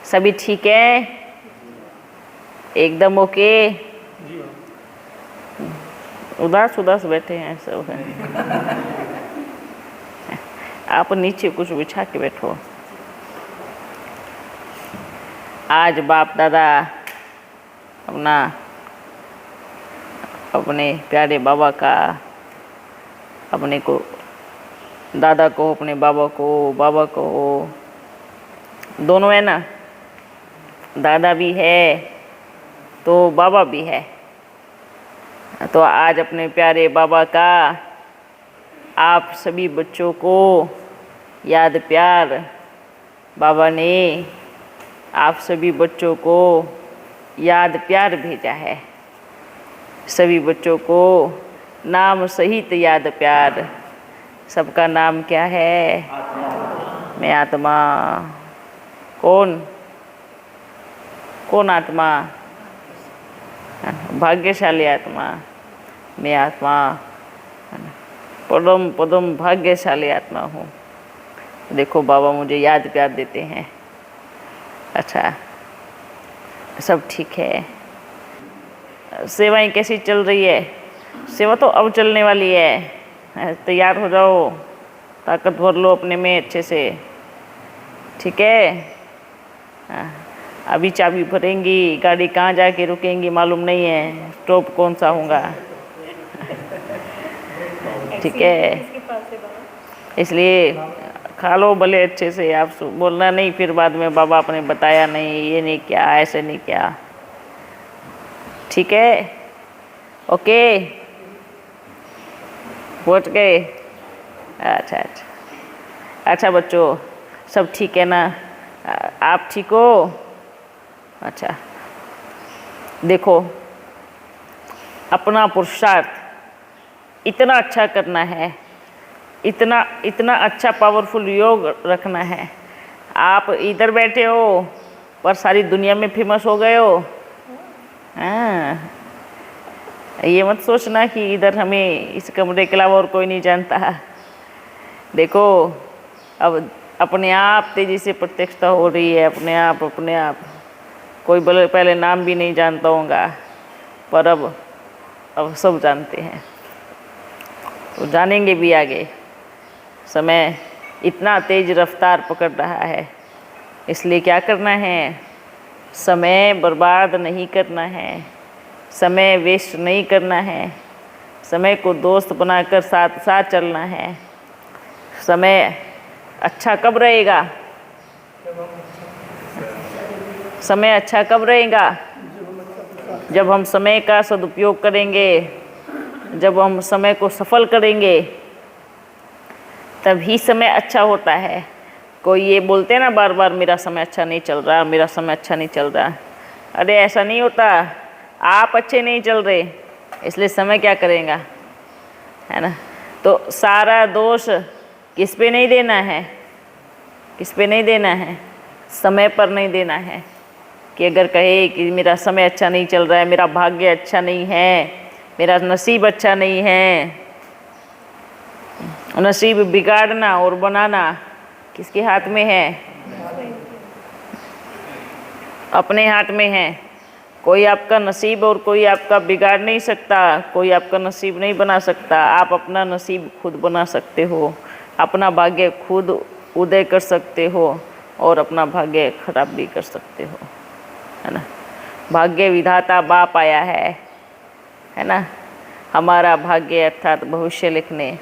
सभी ठीक है? एकदम ओके? उदास उदास बैठे हैं सब हैं। आप नीचे कुछ बिछा के बैठो। आज बाप दादा अपने प्यारे बाबा का, अपने को दादा को, अपने बाबा को दोनों है ना, दादा भी है तो बाबा भी है। तो आज अपने प्यारे बाबा का आप सभी बच्चों को याद प्यार बाबा ने आप सभी बच्चों को याद प्यार भेजा है। सभी बच्चों को नाम सहित याद प्यार। सबका नाम क्या है? मैं आत्मा। कौन कौन आत्मा? भाग्यशाली आत्मा। मैं आत्मा परम पदम भाग्यशाली आत्मा हूँ। देखो बाबा मुझे याद प्यार देते हैं। अच्छा, सब ठीक है। सेवाएं कैसी चल रही है? सेवा तो अब चलने वाली है। तैयार हो जाओ, ताकत भर लो अपने में अच्छे से, ठीक है? अभी चाबी भरेंगी, गाड़ी कहाँ जाके रुकेंगी मालूम नहीं है, स्टॉप कौन सा होगा, ठीक है? इसलिए खा लो भले अच्छे से। आप बोलना नहीं फिर बाद में बाबा आपने बताया नहीं, ये नहीं क्या, ऐसे नहीं क्या, ठीक है? ओके, पहुँच गए? अच्छा अच्छा अच्छा बच्चों, सब ठीक है ना? आप ठीक हो? अच्छा, देखो अपना पुरुषार्थ इतना अच्छा करना है, इतना इतना अच्छा पावरफुल योग रखना है। आप इधर बैठे हो पर सारी दुनिया में फेमस हो गए हो। हाँ, ये मत सोचना कि इधर हमें इस कमरे के अलावा और कोई नहीं जानता। देखो अब अपने आप तेजी से प्रत्यक्षता हो रही है, अपने आप। कोई भले पहले नाम भी नहीं जानता होगा पर अब सब जानते हैं, तो जानेंगे भी आगे। समय इतना तेज रफ्तार पकड़ रहा है, इसलिए क्या करना है? समय बर्बाद नहीं करना है, समय वेस्ट नहीं करना है, समय को दोस्त बनाकर साथ साथ चलना है। समय अच्छा कब रहेगा? समय अच्छा कब रहेगा? जब हम समय का सदुपयोग करेंगे, जब हम समय को सफल करेंगे, तभी समय अच्छा होता है। कोई ये बोलते हैं ना बार बार, मेरा समय अच्छा नहीं चल रहा, मेरा समय अच्छा नहीं चल रहा। अरे ऐसा नहीं होता, आप अच्छे नहीं चल रहे, इसलिए समय क्या करेगा, है ना? तो सारा दोष किस पे नहीं देना है? किस पे नहीं देना है? समय पर नहीं देना है। कि अगर कहे कि मेरा समय अच्छा नहीं चल रहा है, मेरा भाग्य अच्छा नहीं है, मेरा नसीब अच्छा नहीं है, नसीब बिगाड़ना और बनाना किसके हाथ में है? अपने हाथ में है। कोई आपका नसीब और कोई आपका बिगाड़ नहीं सकता, कोई आपका नसीब नहीं बना सकता। आप अपना नसीब खुद बना सकते हो, अपना भाग्य खुद उदय कर सकते हो और अपना भाग्य खराब भी कर सकते हो, है ना? भाग्य विधाता बाप आया है ना? हमारा भाग्य अर्थात भविष्य लिखने।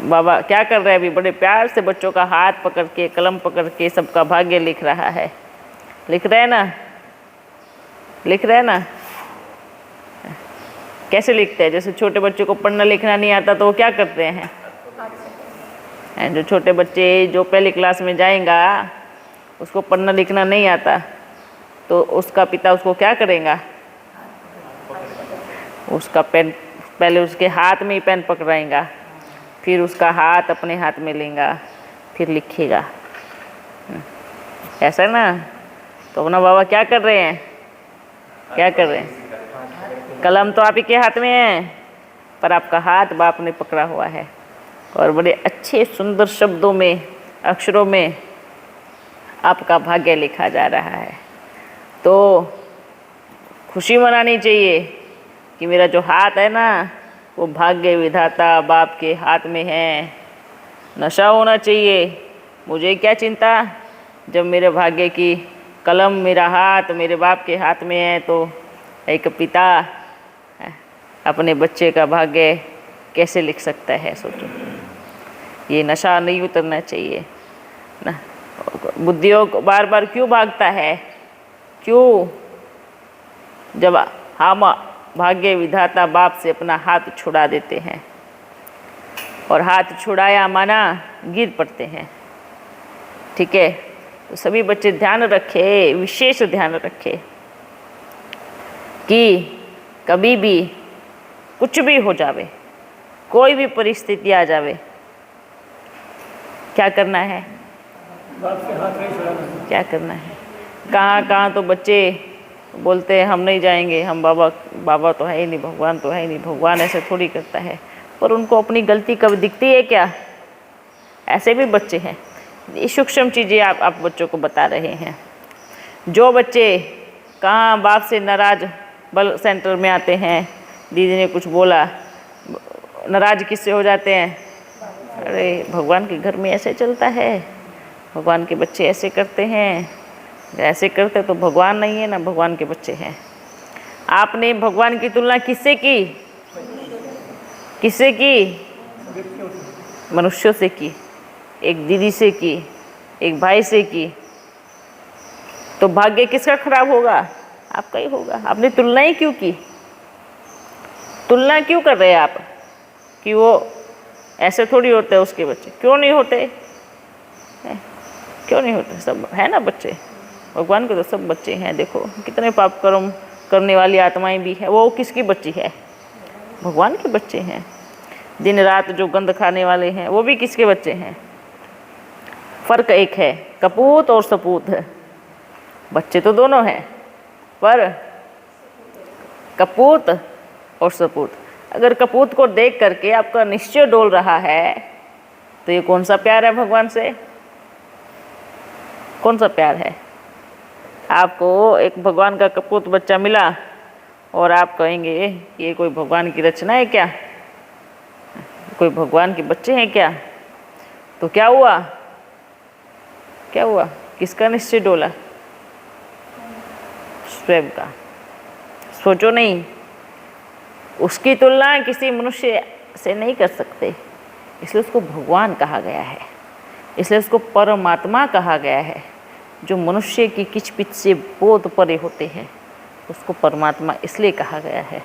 बाबा क्या कर रहे हैं? अभी बड़े प्यार से बच्चों का हाथ पकड़ के, कलम पकड़ के सबका भाग्य लिख रहा है। लिख रहे हैं ना? लिख रहे हैं ना? कैसे लिखते हैं? जैसे छोटे बच्चों को पढ़ना लिखना नहीं आता तो वो क्या करते हैं? जो छोटे बच्चे जो पहली क्लास में जाएगा, उसको पढ़ना लिखना नहीं आता, तो उसका पिता उसको क्या करेगा? उसका पेन, पहले उसके हाथ में ही पेन पकड़ाएगा, फिर उसका हाथ अपने हाथ में लेगा, फिर लिखेगा। ऐसा ना? तो अपना बाबा क्या कर रहे हैं? क्या कर रहे हैं? कलम तो आप ही के हाथ में है, पर आपका हाथ बाप ने पकड़ा हुआ है और बड़े अच्छे सुंदर शब्दों में, अक्षरों में आपका भाग्य लिखा जा रहा है। तो खुशी मनानी चाहिए कि मेरा जो हाथ है ना वो भाग्य विधाता बाप के हाथ में है। नशा होना चाहिए, मुझे क्या चिंता, जब मेरे भाग्य की कलम, मेरा हाथ मेरे बाप के हाथ में है तो एक पिता अपने बच्चे का भाग्य कैसे लिख सकता है। सोचो, ये नशा नहीं उतरना चाहिए ना। बुद्धियोग बार बार क्यों भागता है, क्यों? जब हम भाग्य विधाता बाप से अपना हाथ छुड़ा देते हैं और हाथ छुड़ाया माना गिर पड़ते हैं। ठीक है, तो सभी बच्चे ध्यान रखें, विशेष ध्यान रखें कि कभी भी कुछ भी हो जावे, कोई भी परिस्थिति आ जावे, क्या करना है? क्या करना है? कहाँ तो बच्चे बोलते हैं हम नहीं जाएंगे, हम बाबा तो है ही नहीं, भगवान तो है ही नहीं, भगवान ऐसे थोड़ी करता है। पर उनको अपनी गलती कब दिखती है क्या? ऐसे भी बच्चे हैं। ये सूक्ष्म चीज़ें आप बच्चों को बता रहे हैं। जो बच्चे कहाँ बाप से नाराज बल सेंटर में आते हैं, दीदी ने कुछ बोला, नाराज किससे हो जाते हैं? अरे भगवान के घर में ऐसे चलता है, भगवान के बच्चे ऐसे करते हैं, ऐसे करते तो भगवान नहीं है ना, भगवान के बच्चे हैं। आपने भगवान की तुलना किससे की? किससे की? मनुष्यों से की, एक दीदी से की, एक भाई से की। तो भाग्य किसका खराब होगा? आपका ही होगा। आपने तुलना ही क्यों की? तुलना क्यों कर रहे हैं आप कि वो ऐसे थोड़ी होते हैं उसके बच्चे? क्यों नहीं होते? क्यों नहीं होते? सब है ना बच्चे, भगवान के तो सब बच्चे हैं। देखो कितने पाप कर्म करने वाली आत्माएं भी है, वो किसकी बच्ची है? भगवान के बच्चे हैं। दिन रात जो गंद खाने वाले हैं वो भी किसके बच्चे हैं? फर्क एक है, कपूत और सपूत है। बच्चे तो दोनों हैं, पर कपूत और सपूत। अगर कपूत को देख करके आपका निश्चय डोल रहा है तो ये कौन सा प्यार है भगवान से? कौन सा प्यार है? आपको एक भगवान का कपूत बच्चा मिला और आप कहेंगे ये कोई भगवान की रचना है क्या? कोई भगवान के बच्चे हैं क्या? तो क्या हुआ? क्या हुआ? किसका निश्चय डोला? स्वयं का। सोचो नहीं, उसकी तुलना किसी मनुष्य से नहीं कर सकते, इसलिए उसको भगवान कहा गया है, इसलिए उसको परमात्मा कहा गया है। जो मनुष्य की किचपिच से बहुत परे होते हैं उसको परमात्मा इसलिए कहा गया है।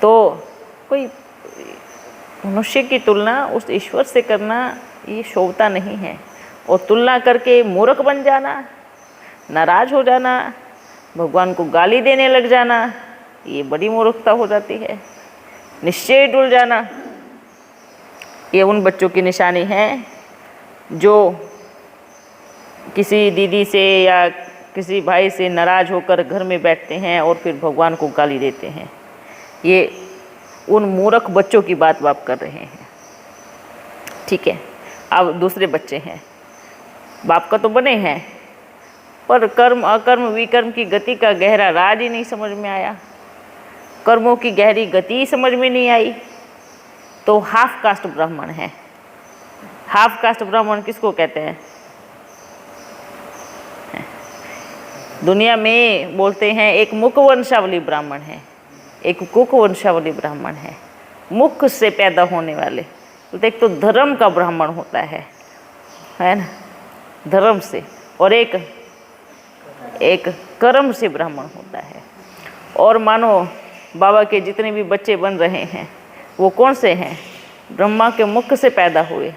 तो कोई मनुष्य की तुलना उस ईश्वर से करना ये शोभता नहीं है। और तुलना करके मूर्ख बन जाना, नाराज हो जाना, भगवान को गाली देने लग जाना, ये बड़ी मूर्खता हो जाती है। निश्चय डूल जाना, ये उन बच्चों की निशानी है जो किसी दीदी से या किसी भाई से नाराज होकर घर में बैठते हैं और फिर भगवान को गाली देते हैं। ये उन मूर्ख बच्चों की बात कर रहे हैं। ठीक है, अब दूसरे बच्चे हैं, बाप का तो बने हैं, पर कर्म अकर्म विकर्म की गति का गहरा राज ही नहीं समझ में आया, कर्मों की गहरी गति समझ में नहीं आई, तो हाफ कास्ट ब्राह्मण है। हाफ कास्ट ब्राह्मण किसको कहते हैं? दुनिया में बोलते हैं एक मुख वंशावली ब्राह्मण है, एक कुक वंशावली ब्राह्मण है। मुख से पैदा होने वाले, तो एक तो धर्म का ब्राह्मण होता है ना, धर्म से, और एक कर्म से ब्राह्मण होता है। और मानो बाबा के जितने भी बच्चे बन रहे हैं वो कौन से हैं? ब्रह्मा के मुख से पैदा हुए,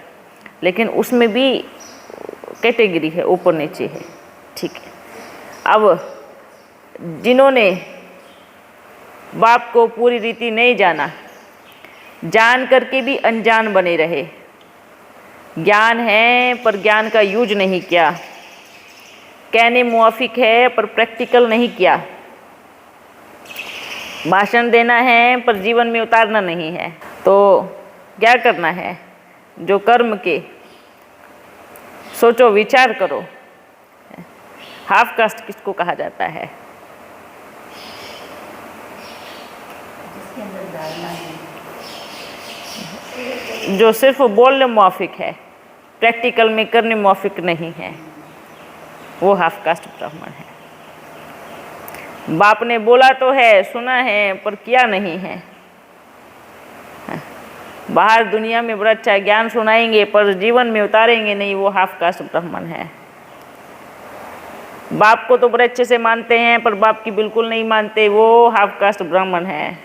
लेकिन उसमें भी कैटेगरी है, ऊपर नीचे है। ठीक है, अब जिन्होंने बाप को पूरी रीति नहीं जाना, जान करके भी अनजान बने रहे, ज्ञान है पर ज्ञान का यूज नहीं किया, कहने मुआफिक है पर प्रैक्टिकल नहीं किया, भाषण देना है पर जीवन में उतारना नहीं है, तो क्या करना है? जो कर्म के सोचो, विचार करो हाफ कास्ट किसको कहा जाता है? जो सिर्फ बोलने मुआफिक है, प्रैक्टिकल में करने मुआफिक नहीं है, वो हाफ कास्ट ब्राह्मण है। बाप ने बोला तो है, सुना है, पर किया नहीं है। बाहर दुनिया में बड़ा अच्छा ज्ञान सुनाएंगे पर जीवन में उतारेंगे नहीं, वो हाफ कास्ट ब्राह्मण है। बाप को तो बड़े अच्छे से मानते हैं पर बाप की बिल्कुल नहीं मानते, वो हाफ कास्ट ब्राह्मण है।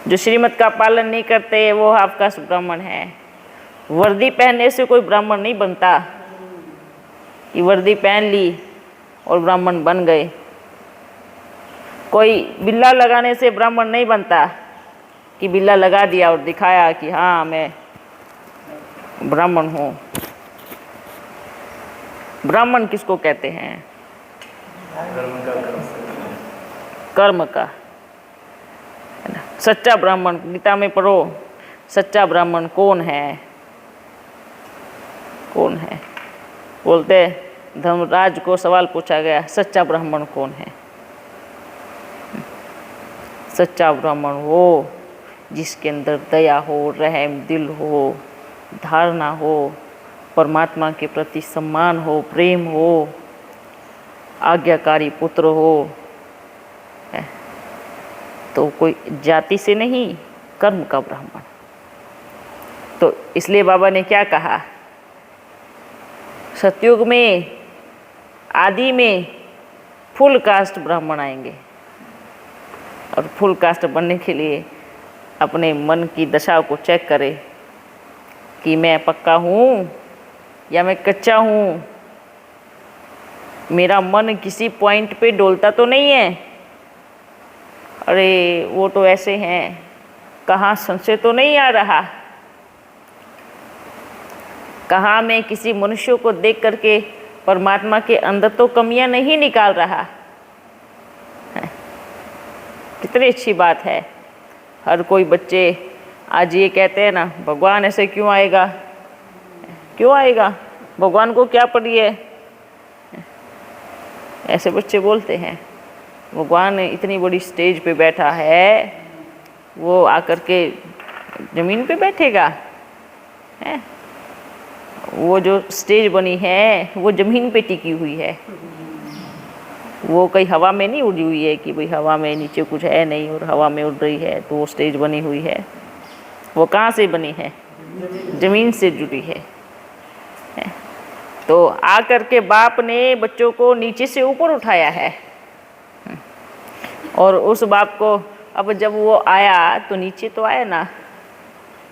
जो श्रीमत का पालन नहीं करते, वो हाफ कास्ट ब्राह्मण है। वर्दी पहनने से कोई ब्राह्मण नहीं बनता कि वर्दी पहन ली और ब्राह्मण बन गए। कोई बिल्ला लगाने से ब्राह्मण नहीं बनता कि बिल्ला लगा दिया और दिखाया कि हाँ मैं ब्राह्मण हूँ। ब्राह्मण किसको कहते हैं? कर्म का। सच्चा ब्राह्मण, गीता में पढ़ो, सच्चा ब्राह्मण कौन है? कौन है? बोलते धर्मराज को सवाल पूछा गया, सच्चा ब्राह्मण कौन है? सच्चा ब्राह्मण वो जिसके अंदर दया हो, रहम दिल हो, धारणा हो, परमात्मा के प्रति सम्मान हो, प्रेम हो, आज्ञाकारी पुत्र हो। तो कोई जाति से नहीं, कर्म का ब्राह्मण। तो इसलिए बाबा ने क्या कहा, सतयुग में आदि में फुल कास्ट ब्राह्मण आएंगे और फुल कास्ट बनने के लिए अपने मन की दशा को चेक करें कि मैं पक्का हूँ या मैं कच्चा हूँ। मेरा मन किसी पॉइंट पे डोलता तो नहीं है, अरे वो तो ऐसे हैं, कहाँ संशय तो नहीं आ रहा, कहाँ मैं किसी मनुष्य को देख करके परमात्मा के अंदर तो कमियां नहीं निकाल रहा। कितनी अच्छी बात है। हर कोई बच्चे आज ये कहते हैं ना, भगवान ऐसे क्यों आएगा, क्यों आएगा, भगवान को क्या पड़ी है, ऐसे बच्चे बोलते हैं। भगवान इतनी बड़ी स्टेज पे बैठा है, वो आकर के ज़मीन पे बैठेगा है? वो जो स्टेज बनी है वो ज़मीन पे टिकी हुई है, वो कहीं हवा में नहीं उड़ी हुई है कि भाई हवा में नीचे कुछ है नहीं और हवा में उड़ रही है तो वो स्टेज बनी हुई है। वो कहाँ से बनी है? ज़मीन से जुड़ी है। तो आकर के बाप ने बच्चों को नीचे से ऊपर उठाया है और उस बाप को अब जब वो आया तो नीचे तो आया ना।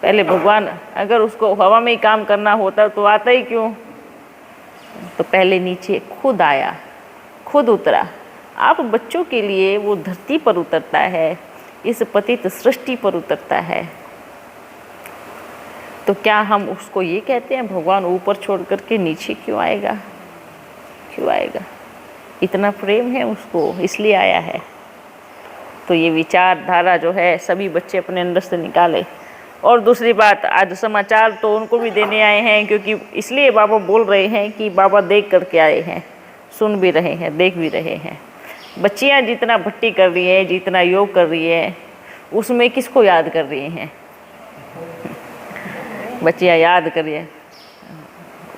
पहले भगवान अगर उसको हवा में ही काम करना होता तो आता ही क्यों? तो पहले नीचे खुद आया, खुद उतरा। आप बच्चों के लिए वो धरती पर उतरता है, इस पतित सृष्टि पर उतरता है। तो क्या हम उसको ये कहते हैं भगवान ऊपर छोड़ करके नीचे क्यों आएगा? क्यों आएगा? इतना प्रेम है उसको, इसलिए आया है। तो ये विचारधारा जो है सभी बच्चे अपने अंदर से निकाले। और दूसरी बात, आज समाचार तो उनको भी देने आए हैं, क्योंकि इसलिए बाबा बोल रहे हैं कि बाबा देख करके आए हैं, सुन भी रहे हैं, देख भी रहे हैं। बच्चियां जितना भट्टी कर रही है, जितना योग कर रही है, उसमें किसको याद कर रही हैं? बच्चियां याद करिए,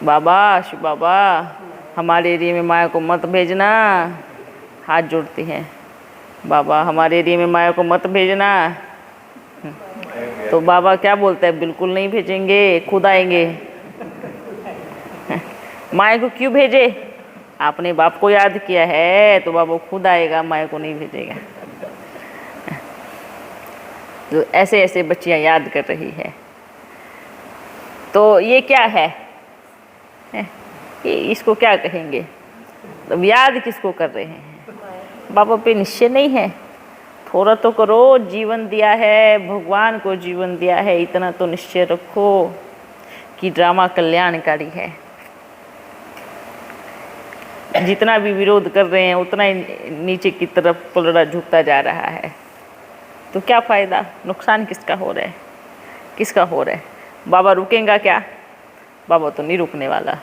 बाबा शिव बाबा हमारे एरिया में माया को मत भेजना। हाथ जोड़ती हैं, बाबा हमारे एरिया में माया को मत भेजना। तो बाबा क्या बोलते हैं? बिल्कुल नहीं भेजेंगे, खुद आएंगे। माया को क्यों भेजे? आपने बाप को याद किया है तो बाबा खुद आएगा, माया को नहीं भेजेगा। तो ऐसे ऐसे बच्चियां याद कर रही है। तो ये क्या है? इसको क्या कहेंगे? तो याद किसको कर रहे हैं? बाबा पे निश्चय नहीं है। थोड़ा तो करो, जीवन दिया है, भगवान को जीवन दिया है, इतना तो निश्चय रखो कि ड्रामा कल्याणकारी है। जितना भी विरोध कर रहे हैं उतना ही नीचे की तरफ पलड़ा झुकता जा रहा है। तो क्या फ़ायदा? नुकसान किसका हो रहा है? किसका हो रहा है? बाबा रुकेगा क्या? बाबा तो नहीं रुकने वाला।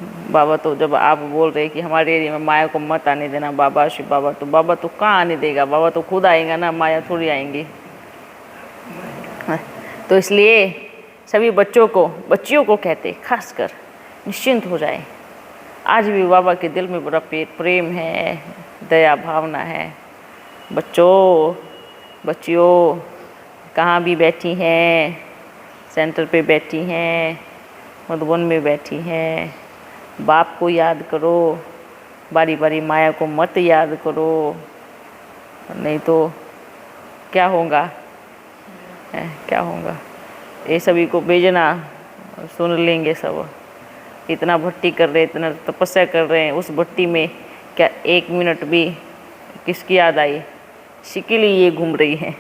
बाबा तो जब आप बोल रहे कि हमारे एरिया में माया को मत आने देना बाबा, शिव बाबा, तो बाबा तो कहाँ आने देगा, बाबा तो खुद आएगा ना, माया थोड़ी आएंगी। तो इसलिए सभी बच्चियों को कहते खासकर निश्चिंत हो जाए। आज भी बाबा के दिल में बड़ा प्रेम है, दया भावना है। बच्चियों कहाँ भी बैठी हैं, सेंटर पे बैठी हैं, मधुबन में बैठी हैं, बाप को याद करो, बारी बारी माया को मत याद करो, नहीं तो क्या होगा, क्या होगा। ये सभी को भेजना, सुन लेंगे सब। इतना भट्टी कर रहे, इतना तपस्या कर रहे हैं, उस भट्टी में क्या 1 मिनट भी किसकी याद आई? शिकिली ये घूम रही है,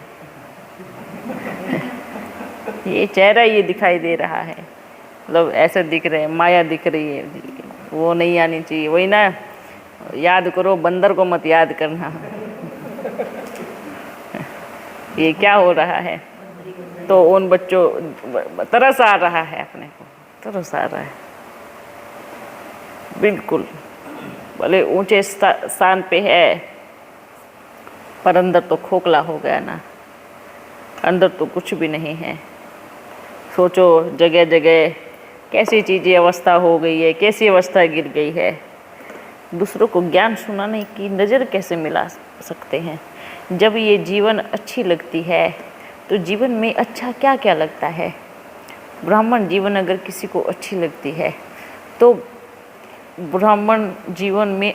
ये चेहरा ये दिखाई दे रहा है, मतलब ऐसा दिख रहे हैं, माया दिख रही है, वो नहीं आनी चाहिए। वही ना, याद करो, बंदर को मत याद करना। ये क्या हो रहा है? तो उन बच्चों तरस आ रहा है, अपने को तरस आ रहा है, बिल्कुल। भले ऊंचे स्थान पे है, पर अंदर तो खोखला हो गया ना, अंदर तो कुछ भी नहीं है। सोचो, जगह जगह कैसी चीज़ें अवस्था हो गई है, कैसी अवस्था गिर गई है। दूसरों को ज्ञान सुनाने की नज़र कैसे मिला सकते हैं? जब ये जीवन अच्छी लगती है तो जीवन में अच्छा क्या क्या लगता है। ब्राह्मण जीवन अगर किसी को अच्छी लगती है तो ब्राह्मण जीवन में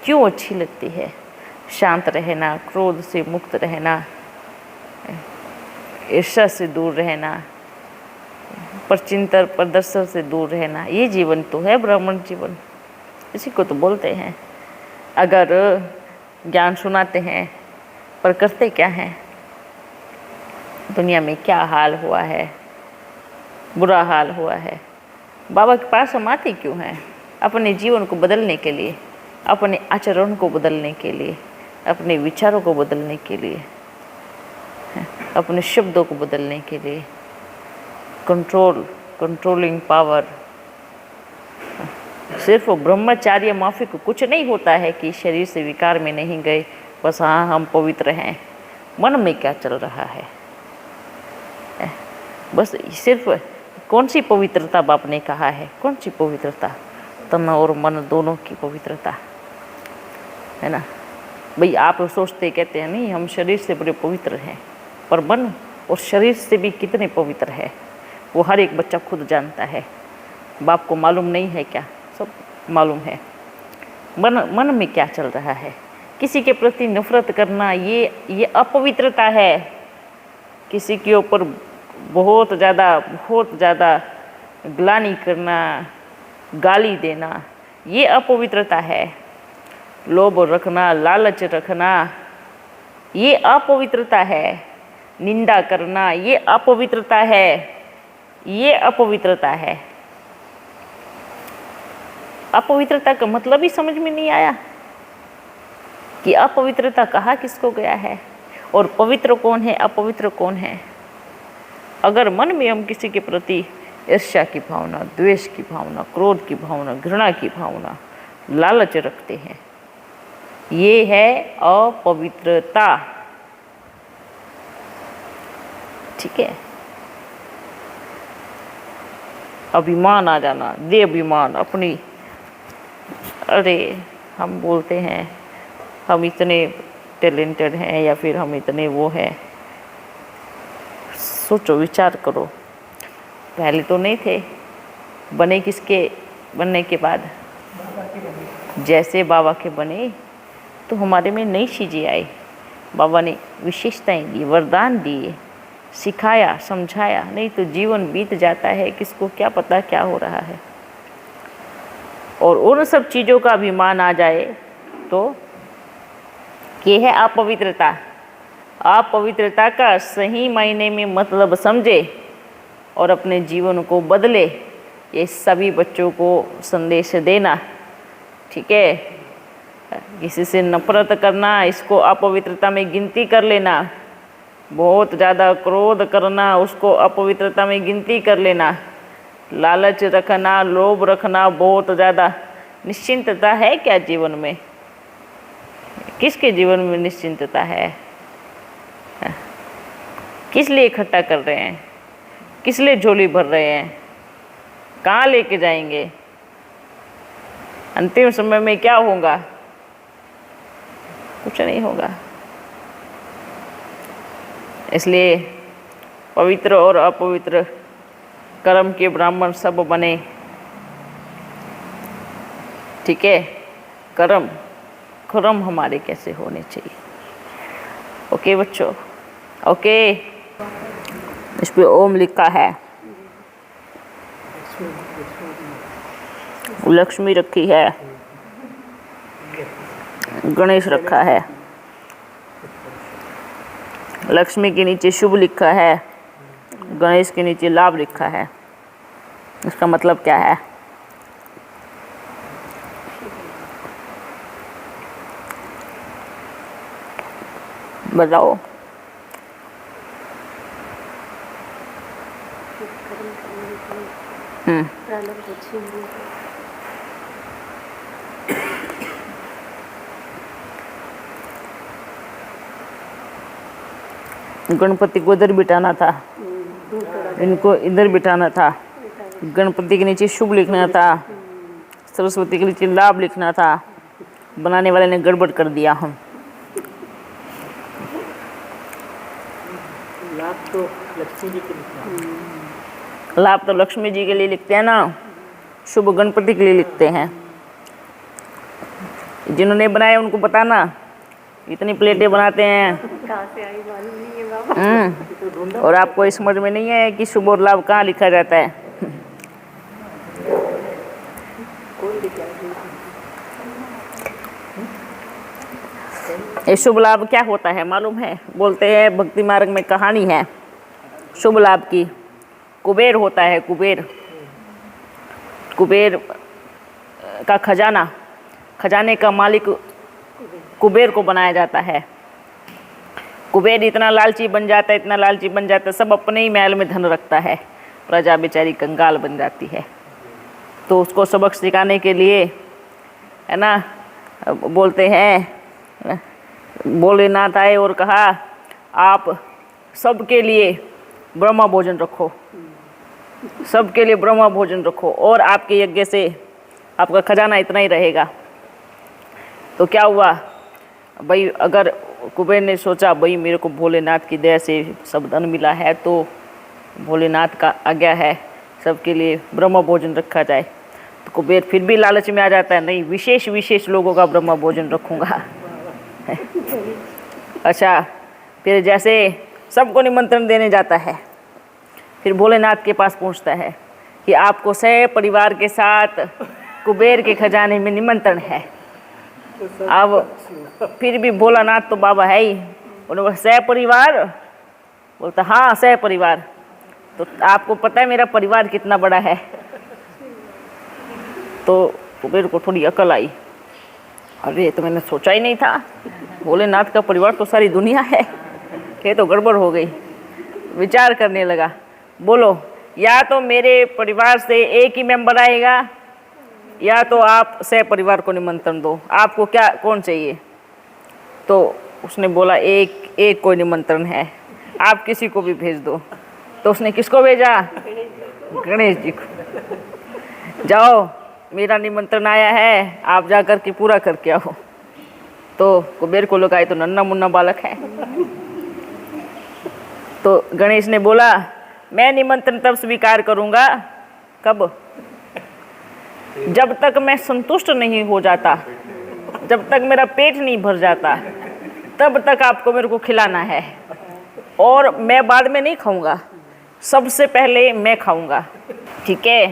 क्यों अच्छी लगती है? शांत रहना, क्रोध से मुक्त रहना, ईर्ष्या से दूर रहना, परचिंतन प्रदर्शन से दूर रहना, ये जीवन तो है ब्राह्मण जीवन, इसी को तो बोलते हैं। अगर ज्ञान सुनाते हैं पर करते क्या हैं? दुनिया में क्या हाल हुआ है, बुरा हाल हुआ है। बाबा के पास हम आते क्यों हैं? अपने जीवन को बदलने के लिए, अपने आचरण को बदलने के लिए, अपने विचारों को बदलने के लिए, अपने शब्दों को बदलने के लिए। Controlling power. सिर्फ ब्रह्मचार्य माफिक कुछ नहीं होता है कि शरीर से विकार में नहीं गए, बस हाँ हम पवित्र हैं। मन में क्या चल रहा है? बस सिर्फ कौन सी पवित्रता बाप ने कहा है? कौन सी पवित्रता? तन और मन दोनों की पवित्रता है ना भाई। आप सोचते कहते हैं नहीं हम शरीर से बड़े पवित्र हैं, पर मन और शरीर से भी कितने पवित्र है वो हर एक बच्चा खुद जानता है। बाप को मालूम नहीं है क्या? सब मालूम है। मन में क्या चल रहा है? किसी के प्रति नफरत करना ये अपवित्रता है। किसी के ऊपर बहुत ज़्यादा ग्लानि करना, गाली देना, ये अपवित्रता है। लोभ रखना, लालच रखना, ये अपवित्रता है। निंदा करना, ये अपवित्रता है। ये अपवित्रता है। अपवित्रता का मतलब ही समझ में नहीं आया कि अपवित्रता कहा किसको गया है और पवित्र कौन है, अपवित्र कौन है। अगर मन में हम किसी के प्रति ईर्ष्या की भावना, द्वेष की भावना, क्रोध की भावना, घृणा की भावना, लालच रखते हैं, ये है अपवित्रता। ठीक है। अभिमान आ जाना, दे अभिमान अपनी। अरे हम बोलते हैं हम इतने टैलेंटेड हैं या फिर हम इतने वो हैं। सोचो, विचार करो, पहले तो नहीं थे, बने किसके बनने के बाद? जैसे बाबा के बने तो हमारे में नई चीज़ें आई। बाबा ने विशेषताएं दी, वरदान दिए, सिखाया, समझाया। नहीं तो जीवन बीत जाता है, किसको क्या पता क्या हो रहा है। और उन सब चीज़ों का अभिमान आ जाए तो ये है अपवित्रता। अपवित्रता का सही मायने में मतलब समझे और अपने जीवन को बदले। ये सभी बच्चों को संदेश देना। ठीक है। किसी से नफरत करना, इसको अपवित्रता में गिनती कर लेना। बहुत ज़्यादा क्रोध करना, उसको अपवित्रता में गिनती कर लेना। लालच रखना, लोभ रखना बहुत ज़्यादा। निश्चिंतता है क्या जीवन में? किसके जीवन में निश्चिंतता है? किस लिए इकट्ठा कर रहे हैं? किस लिए झोली भर रहे हैं? कहाँ लेके जाएंगे? अंतिम समय में क्या होगा? कुछ नहीं होगा। इसलिए पवित्र और अपवित्र कर्म के ब्राह्मण सब बने। ठीक है, कर्म हमारे कैसे होने चाहिए। ओके बच्चों, ओके। इस पे ओम लिखा है, लक्ष्मी रखी है, गणेश रखा है। लक्ष्मी के नीचे शुभ लिखा है, गणेश के नीचे लाभ लिखा है। इसका मतलब क्या है? बताओ। गणपति को इधर बिठाना था, इनको इधर बिठाना था। गणपति के नीचे शुभ लिखना था, सरस्वती के नीचे लाभ लिखना था। बनाने वाले ने गड़बड़ कर दिया। हम लाभ तो लक्ष्मी जी के लिए, लाभ तो लक्ष्मी जी के लिए लिखते हैं ना, शुभ गणपति के लिए लिखते हैं। जिन्होंने बनाया उनको पता ना, इतनी प्लेटें बनाते हैं। कहाँ से आई मालूम नहीं है बाबा। और आपको इस समझ में नहीं है कि शुभ और लाभ कहाँ लिखा जाता है। ये शुभ लाभ क्या होता है मालूम है? बोलते हैं भक्ति मार्ग में कहानी है शुभ लाभ की। कुबेर होता है, कुबेर का खजाने का मालिक कुबेर को बनाया जाता है। कुबेर इतना लालची बन जाता है, सब अपने ही महल में धन रखता है। प्रजा बेचारी कंगाल बन जाती है। तो उसको सबक सिखाने के लिए, है ना, बोलते हैं, भोलेनाथ आए और कहा आप सबके लिए ब्रह्मा भोजन रखो, सबके लिए ब्रह्मा भोजन रखो, और आपके यज्ञ से आपका खजाना इतना ही रहेगा। तो क्या हुआ भाई? अगर कुबेर ने सोचा भाई मेरे को भोलेनाथ की दया से सब धन मिला है, तो भोलेनाथ का आज्ञा है सबके लिए ब्रह्म भोजन रखा जाए। तो कुबेर फिर भी लालच में आ जाता है, नहीं विशेष लोगों का ब्रह्म भोजन रखूँगा। अच्छा, फिर जैसे सबको निमंत्रण देने जाता है, फिर भोलेनाथ के पास पहुँचता है कि आपको सह परिवार के साथ कुबेर के खजाने में निमंत्रण है। अब फिर भी भोलानाथ तो बाबा है ही, उन्होंने सह परिवार बोलता, हाँ सह परिवार। तो आपको पता है मेरा परिवार कितना बड़ा है? तो कुबेर को थोड़ी अकल आई, अरे तो मैंने सोचा ही नहीं था, भोलेनाथ का परिवार तो सारी दुनिया है, ये तो गड़बड़ हो गई। विचार करने लगा, बोलो या तो मेरे परिवार से एक ही मेंबर आएगा, या तो आप सह परिवार को निमंत्रण दो, आपको क्या कौन चाहिए? तो उसने बोला एक कोई निमंत्रण है, आप किसी को भी भेज दो। तो उसने किसको भेजा? गणेश जी को। जाओ मेरा निमंत्रण आया है, आप जा कर के पूरा करके आओ। तो कुबेर को लगा ये तो नन्ना मुन्ना बालक है। तो गणेश ने बोला मैं निमंत्रण तब स्वीकार करूंगा कब? जब तक मैं संतुष्ट नहीं हो जाता, जब तक मेरा पेट नहीं भर जाता, तब तक आपको मेरे को खिलाना है। और मैं बाद में नहीं खाऊंगा, सबसे पहले मैं खाऊंगा, ठीक है?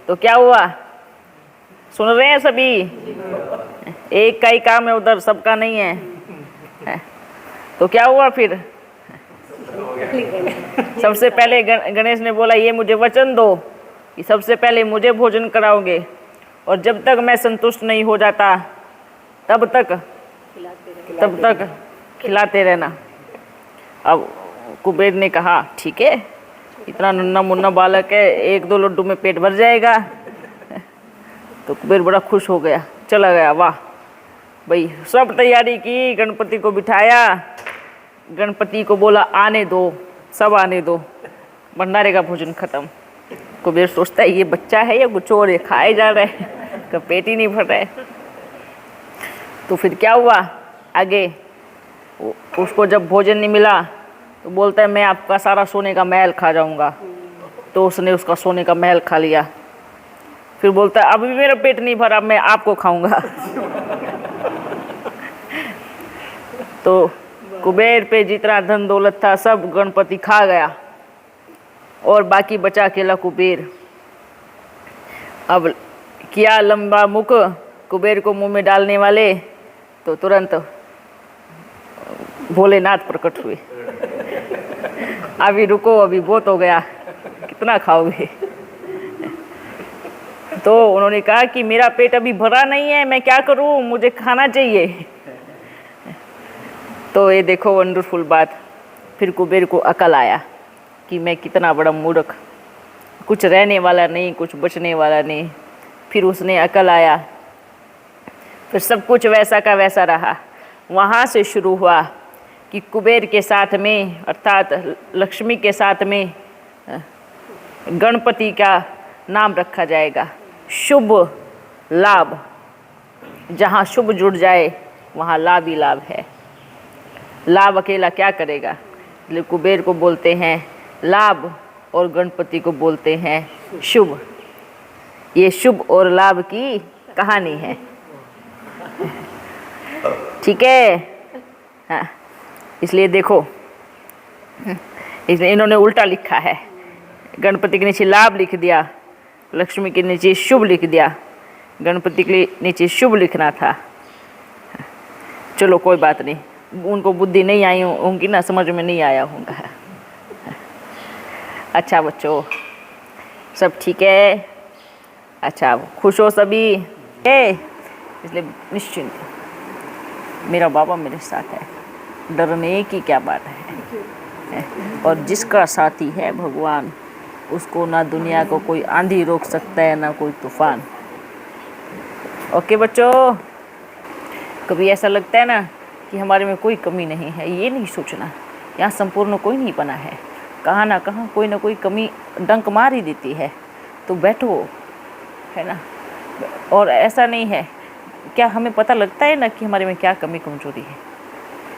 तो क्या हुआ, सुन रहे हैं सभी? एक का ही काम है उधर, सबका नहीं है। तो क्या हुआ फिर? सबसे पहले गणेश ने बोला ये मुझे वचन दो कि सबसे पहले मुझे भोजन कराओगे, और जब तक मैं संतुष्ट नहीं हो जाता तब तक खिलाते रहना। अब कुबेर ने कहा ठीक है, इतना नन्ना मुन्ना बालक है, 1-2 लड्डू में पेट भर जाएगा। तो कुबेर बड़ा खुश हो गया, चला गया। वाह भाई, सब तैयारी की, गणपति को बिठाया, गणपति को बोला आने दो, सब आने दो, भंडारे का भोजन खत्म। कुबेर सोचता है ये बच्चा है या कुछ और है, खाए जा रहे हैं, का पेट ही नहीं भर रहा है। तो फिर क्या हुआ आगे, उसको जब भोजन नहीं मिला तो बोलता है मैं आपका सारा सोने का महल खा जाऊंगा। तो उसने उसका सोने का महल खा लिया। फिर बोलता है अब भी मेरा पेट नहीं भरा, मैं आपको खाऊंगा। तो कुबेर पे जितना धन दौलत था सब गणपति खा गया और बाकी बचा अकेला कुबेर। अब किया लंबा मुख कुबेर को मुंह में डालने वाले, तो तुरंत भोलेनाथ प्रकट हुए। अभी रुको, अभी बहुत हो गया, कितना खाओगे। तो उन्होंने कहा कि मेरा पेट अभी भरा नहीं है, मैं क्या करूं, मुझे खाना चाहिए। तो ये देखो वंडरफुल बात, फिर कुबेर को अकल आया कि मैं कितना बड़ा मूर्ख, कुछ रहने वाला नहीं, कुछ बचने वाला नहीं। फिर उसने अकल आया, फिर सब कुछ वैसा का वैसा रहा। वहाँ से शुरू हुआ कि कुबेर के साथ में अर्थात लक्ष्मी के साथ में गणपति का नाम रखा जाएगा। शुभ लाभ, जहाँ शुभ जुड़ जाए वहाँ लाभ ही लाभ है। लाभ अकेला क्या करेगा, इसलिए कुबेर को बोलते हैं लाभ और गणपति को बोलते हैं शुभ। ये शुभ और लाभ की कहानी है, ठीक है। हाँ, इसलिए देखो, इसलिए इन्होंने उल्टा लिखा है, गणपति के नीचे लाभ लिख दिया, लक्ष्मी के नीचे शुभ लिख दिया, गणपति के नीचे शुभ लिखना था। चलो कोई बात नहीं, उनको बुद्धि नहीं आई होंगी ना, समझ में नहीं आया होगा। अच्छा बच्चों, सब ठीक है? अच्छा, खुश हो सभी? इसलिए निश्चिंत, मेरा बाबा मेरे साथ है, डरने की क्या बात है। और जिसका साथी है भगवान, उसको ना दुनिया को कोई आंधी रोक सकता है, ना कोई तूफान। ओके बच्चों, कभी ऐसा लगता है ना कि हमारे में कोई कमी नहीं है, ये नहीं सोचना, यहाँ संपूर्ण कोई नहीं बना है, कहाँ ना कहाँ कोई ना कोई कमी डंक मार ही देती है। तो बैठो, है ना। और ऐसा नहीं है, क्या हमें पता लगता है ना कि हमारे में क्या कमी कमजोरी है,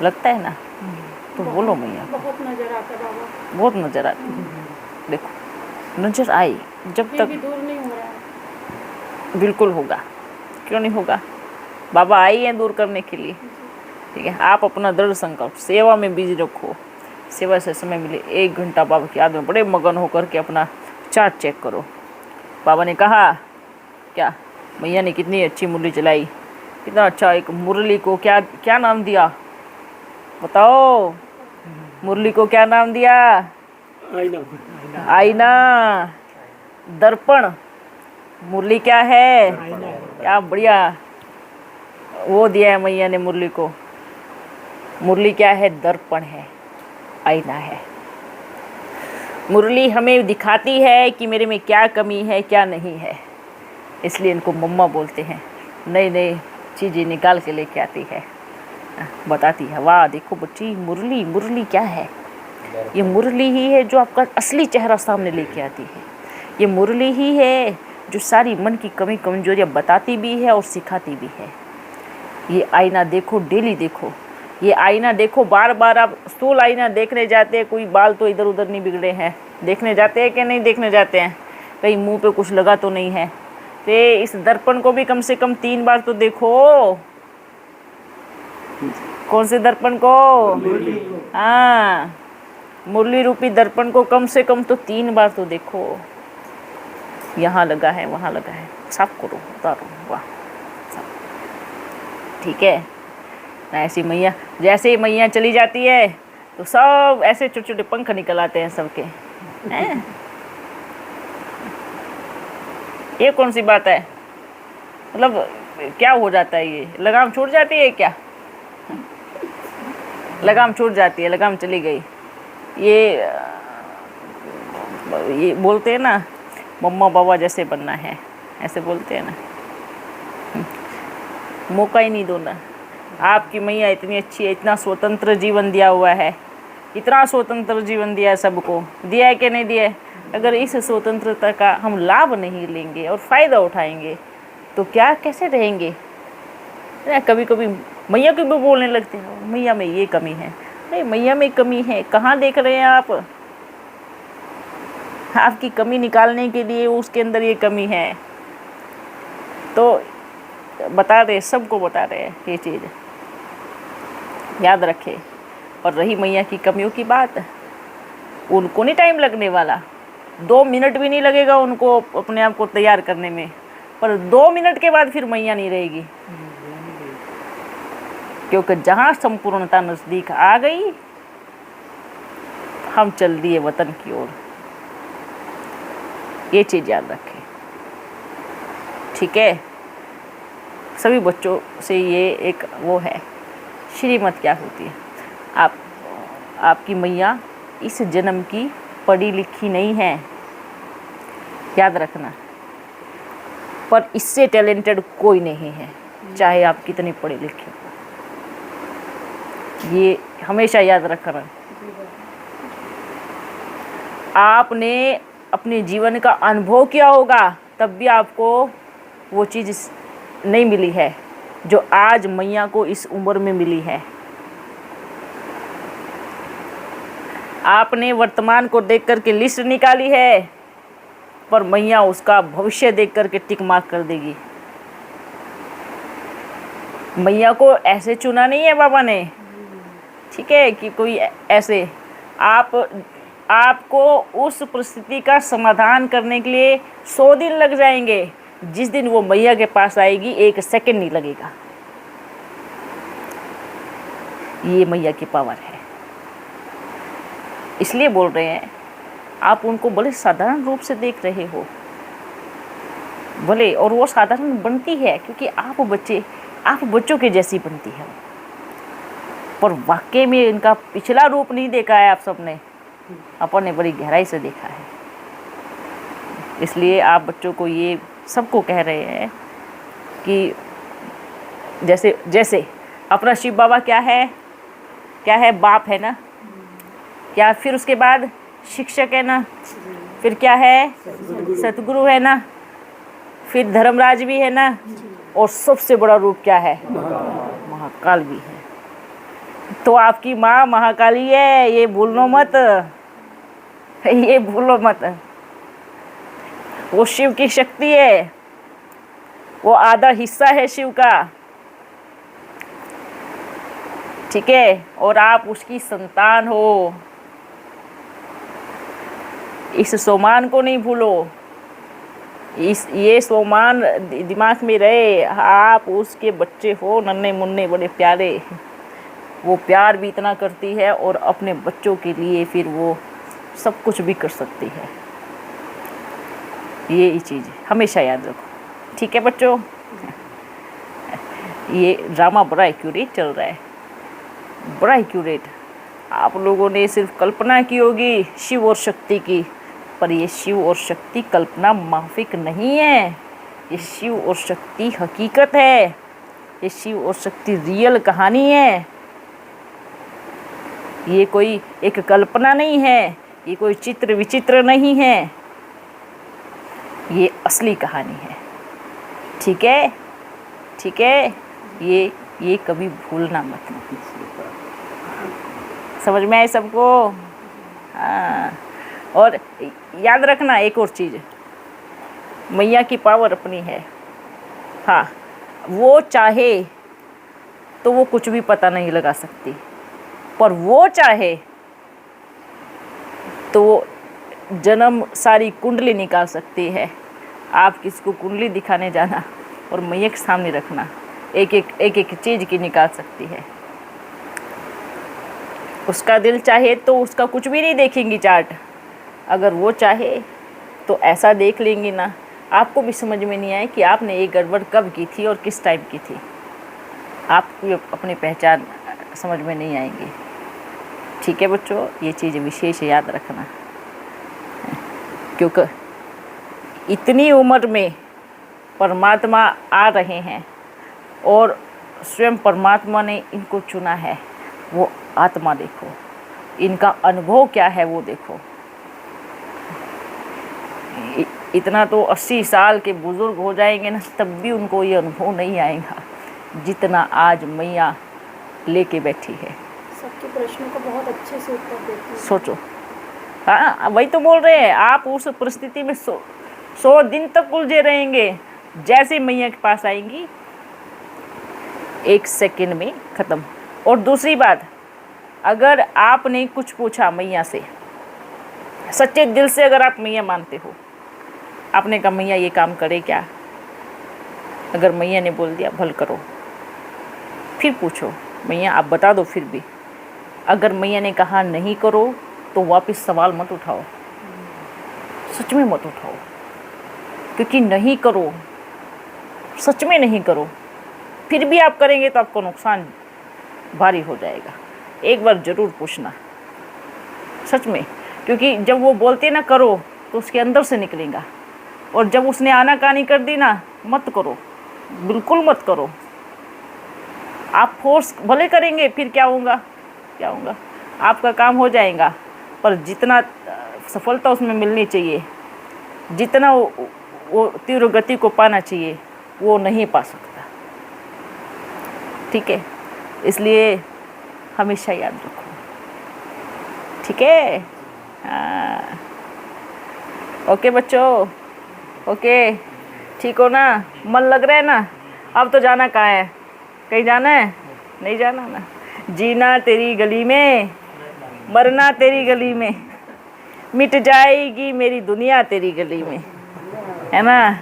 लगता है ना, तो बोलो मैया। बहुत नजर आता बाबा, बहुत नजर आती है। देखो, नजर आई जब तक दूर नहीं हो रहा है। बिल्कुल होगा, क्यों नहीं होगा, बाबा आई हैं दूर करने के लिए, ठीक है। आप अपना दृढ़ संकल्प सेवा में बिजी रखो, सेवा से समय मिले 1 घंटा बाबा की याद में बड़े मगन होकर के अपना चार्ट चेक करो। बाबा ने कहा क्या, मैया ने कितनी अच्छी मुरली चलाई, कितना अच्छा। एक मुरली को क्या क्या नाम दिया बताओ, मुरली को क्या नाम दिया? आईना। आईना, दर्पण। मुरली क्या है? क्या बढ़िया वो दिया है मैया ने मुरली को। मुरली क्या है? दर्पण है, आईना है। मुरली हमें दिखाती है कि मेरे में क्या कमी है, क्या नहीं है। इसलिए इनको मम्मा बोलते हैं, नई नई चीज़ें निकाल के लेके आती है, बताती है। वाह देखो बच्ची, मुरली, मुरली क्या है? ये मुरली ही है जो आपका असली चेहरा सामने लेके आती है। ये मुरली ही है जो सारी मन की कमी कमजोरियाँ बताती भी है और सिखाती भी है। ये आईना देखो, डेली देखो, ये आईना देखो, बार बार आप स्थूल आईना देखने जाते हैं, कोई बाल तो इधर उधर नहीं बिगड़े हैं, देखने जाते हैं कि नहीं देखने जाते हैं, कहीं मुंह पे कुछ लगा तो नहीं है। तो इस दर्पण को भी कम से कम 3 बार तो देखो। कौन से दर्पण को? हाँ, मुरली रूपी दर्पण को कम से कम तो 3 बार तो देखो। यहाँ लगा है, वहाँ लगा है, साफ करो, उतारो, वाह, ठीक है। ऐसी मैया, जैसे ही मैया चली जाती है तो सब ऐसे छोटे छोटे पंख निकल आते हैं सबके, हैं? ये कौन सी बात है? मतलब क्या हो जाता है? ये लगाम छूट जाती है क्या? लगाम छूट जाती है, लगाम चली गई। ये ये बोलते हैं ना, मम्मा बाबा जैसे बनना है, ऐसे बोलते हैं ना। मौका ही नहीं दो ना। आपकी मैया इतनी अच्छी है, इतना स्वतंत्र जीवन दिया हुआ है, इतना स्वतंत्र जीवन दिया है सबको, दिया है कि नहीं दिया है। अगर इस स्वतंत्रता का हम लाभ नहीं लेंगे और फ़ायदा उठाएंगे तो क्या कैसे रहेंगे। कभी कभी मैया को भी बोलने लगते हैं मैया में ये कमी है। अरे मैया में कमी है, कहाँ देख रहे हैं आप? आपकी कमी निकालने के लिए उसके अंदर ये कमी है, तो बता रहे, सबको बता रहे हैं ये चीज़ याद रखे। और रही मैया की कमियों की बात, उनको नहीं टाइम लगने वाला, 2 मिनट भी नहीं लगेगा उनको अपने आप को तैयार करने में, पर 2 मिनट के बाद फिर मैया नहीं रहेगी, क्योंकि जहाँ संपूर्णता नज़दीक आ गई, हम चल दिए वतन की ओर। ये चीज़ याद रखें, ठीक है। सभी बच्चों से ये एक वो है, श्रीमत क्या होती है। आपकी मैया इस जन्म की पढ़ी लिखी नहीं है, याद रखना, पर इससे टैलेंटेड कोई नहीं है, चाहे आप कितने पढ़े लिखे हो। ये हमेशा याद रखना। आपने अपने जीवन का अनुभव किया होगा, तब भी आपको वो चीज़ नहीं मिली है जो आज मैया को इस उम्र में मिली है। आपने वर्तमान को देख कर के लिस्ट निकाली है, पर मैया उसका भविष्य देख कर के टिक मार्क कर देगी। मैया को ऐसे चुना नहीं है बाबा ने, ठीक है, कि कोई ऐसे आपको उस परिस्थिति का समाधान करने के लिए 100 दिन लग जाएंगे। जिस दिन वो मैया के पास आएगी 1 सेकंड नहीं लगेगा। ये मैया की पावर है, इसलिए बोल रहे हैं। आप उनको बड़े साधारण रूप से देख रहे हो भले, और वो साधारण बनती है क्योंकि आप बच्चों के जैसी बनती है, पर वाकई में इनका पिछला रूप नहीं देखा है आप सबने, अपन ने बड़ी गहराई से देखा है। इसलिए आप बच्चों को ये सबको कह रहे हैं कि जैसे अपना शिव बाबा क्या है, बाप है ना, क्या फिर उसके बाद शिक्षक है ना, फिर क्या है, सतगुरु है ना, फिर धर्मराज भी है ना, और सबसे बड़ा रूप क्या है, महाकाल भी है। तो आपकी माँ महाकाली है, ये भूलो मत, ये भूलो मत। वो शिव की शक्ति है, वो आधा हिस्सा है शिव का, ठीक है, और आप उसकी संतान हो। इस सोमान को नहीं भूलो, ये सोमान दिमाग में रहे, आप उसके बच्चे हो, नन्हे मुन्ने बड़े प्यारे। वो प्यार भी इतना करती है और अपने बच्चों के लिए फिर वो सब कुछ भी कर सकती है। ये चीज़ हमेशा याद रखो, ठीक है बच्चों। ये ड्रामा बड़ा एक्यूरेट चल रहा है, बड़ा एक्यूरेट। आप लोगों ने सिर्फ कल्पना की होगी शिव और शक्ति की, पर ये शिव और शक्ति कल्पना माफिक नहीं है, ये शिव और शक्ति हकीकत है, ये शिव और शक्ति रियल कहानी है। ये कोई एक कल्पना नहीं है, ये कोई चित्र विचित्र नहीं है, ये असली कहानी है, ठीक है, ठीक है। ये कभी भूलना मत, समझ में आए सबको? हाँ, और याद रखना एक और चीज़, मैया की पावर अपनी है। हाँ, वो चाहे तो वो कुछ भी पता नहीं लगा सकती, पर वो चाहे तो वो जन्म सारी कुंडली निकाल सकती है। आप किसको कुंडली दिखाने जाना और मैया के सामने रखना, एक एक चीज़ की निकाल सकती है। उसका दिल चाहे तो उसका कुछ भी नहीं देखेंगी चार्ट, अगर वो चाहे तो ऐसा देख लेंगी ना, आपको भी समझ में नहीं आए कि आपने ये गड़बड़ कब की थी और किस टाइम की थी। आपको अपनी पहचान समझ में नहीं आएंगी, ठीक है बच्चों। ये चीज़ विशेष याद रखना। क्योंकि इतनी उम्र में परमात्मा आ रहे हैं और स्वयं परमात्मा ने इनको चुना है। वो आत्मा देखो, इनका अनुभव क्या है वो देखो। इतना तो 80 साल के बुजुर्ग हो जाएंगे ना, तब भी उनको ये अनुभव नहीं आएगा जितना आज मैया लेके बैठी है। सबके प्रश्नों का बहुत अच्छे से उत्तर देती है। सोचो, हाँ वही तो बोल रहे हैं, आप उस परिस्थिति में 100 दिन तक उलझे रहेंगे। जैसे मैया के पास आएंगी 1 सेकंड में ख़त्म। और दूसरी बात, अगर आपने कुछ पूछा मैया से, सच्चे दिल से अगर आप मैया मानते हो, आपने कहा मैया ये काम करे क्या, अगर मैया ने बोल दिया भल करो, फिर पूछो मैया आप बता दो। फिर भी अगर मैया ने कहा नहीं करो तो वापस सवाल मत उठाओ, सच में मत उठाओ, क्योंकि नहीं करो, सच में नहीं करो, फिर भी आप करेंगे तो आपको नुकसान भारी हो जाएगा। एक बार ज़रूर पूछना सच में, क्योंकि जब वो बोलते ना करो तो उसके अंदर से निकलेगा, और जब उसने आनाकानी कर दी ना, मत करो, बिल्कुल मत करो। आप फोर्स भले करेंगे, फिर क्या होगा, क्या होगा, आपका काम हो जाएगा, पर जितना सफलता उसमें मिलनी चाहिए, जितना वो तीव्र गति को पाना चाहिए, वो नहीं पा सकता। ठीक है, इसलिए हमेशा याद रखो। ठीक है, हाँ ओके बच्चों, ओके, ठीक हो ना, मन लग रहा है ना। अब तो जाना कहाँ है, कहीं जाना है, नहीं जाना ना। जीना तेरी गली में, मरना तेरी गली में, मिट जाएगी मेरी दुनिया तेरी गली में, है ना,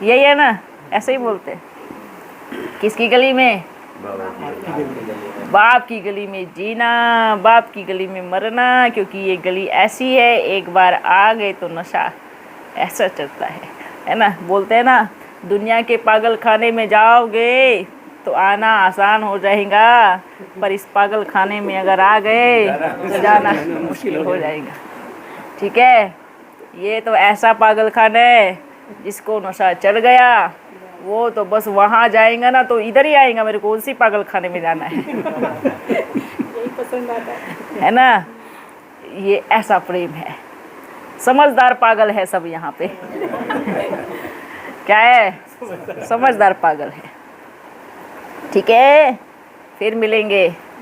यही है ना, ऐसे ही बोलते हैं। किसकी गली में, बाप की गली में जीना, बाप की गली में मरना, क्योंकि ये गली ऐसी है, एक बार आ गए तो नशा ऐसा चलता है ना। बोलते हैं ना, दुनिया के पागल खाने में जाओगे तो आना आसान हो जाएगा, पर इस पागल खाने में अगर आ गए तो जाना मुश्किल हो जाएगा। ठीक है, ये तो ऐसा पागल खाना है जिसको नशा चढ़ गया, वो तो बस वहाँ जाएगा ना तो इधर ही आएगा, मेरे को उसी पागल खाने में जाना है। यही पसंद आता है ना, ये ऐसा प्रेम है। समझदार पागल है सब यहाँ पे। क्या है, समझदार पागल है। ठीक है, फिर मिलेंगे।